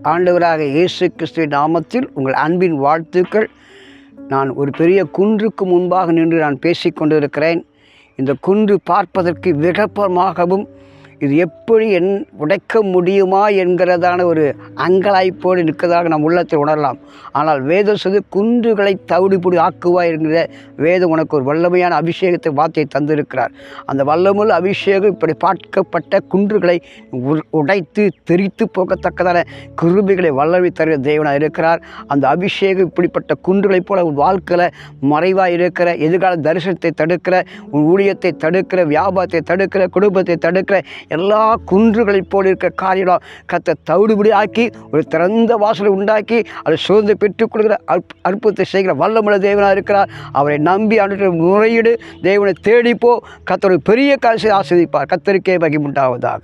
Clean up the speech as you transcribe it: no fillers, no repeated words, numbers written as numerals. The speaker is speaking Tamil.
ஆண்டவராக இயேசு கிறிஸ்துவின் நாமத்தில் உங்கள் அன்பின் வாழ்த்துக்கள். நான் ஒரு பெரிய குன்றுக்கு முன்பாக நின்று நான் பேசிக்கொண்டிருக்கிறேன். இந்த குன்று பார்ப்பதற்கு விகப்பமாகவும் இது எப்படி உடைக்க முடியுமா என்கிறதான ஒரு அங்கலாய்ப்போடு நிற்கிறதாக நம் உள்ளத்தில் உணரலாம். ஆனால் வேதம் சொல்லி குன்றுகளை தவிடுபொடி ஆக்குவாய் என்கிற வேதம் உனக்கு ஒரு வல்லமையான அபிஷேகத்தை வார்த்தையை தந்திருக்கிறார். அந்த வல்லமுள்ள அபிஷேகம் இப்படி பார்க்கப்பட்ட குன்றுகளை உடைத்து தெரித்து போகத்தக்கதான கிருபைகளை வல்லமை தருகிற தேவனாக இருக்கிறார். அந்த அபிஷேகம் இப்படிப்பட்ட குன்றுகளைப் போல உன் வாழ்க்கையில் மறைவாக இருக்கிற எதிர்கால தரிசனத்தை தடுக்கிற, உன் ஊழியத்தை தடுக்கிற, வியாபாரத்தை தடுக்கிற, குடும்பத்தை தடுக்கிற எல்லா குன்றுகளைப் போல் இருக்கிற காரியம் கர்த்தர் தவிடுபடி ஆக்கி ஒரு திறந்த வாசலை உண்டாக்கி அதை சுதந்திரம் பெற்றுக் கொடுக்கிற அற்புதத்தை செய்கிற வல்லமுள்ள தேவனாக இருக்கிறார். அவரை நம்பி அன்று முறையீடு தேவனை தேடிப்போ கர்த்தர் பெரிய காரியத்தை ஆசீர்வதிப்பார். கர்த்தருக்கே மகிமை உண்டாவதாக.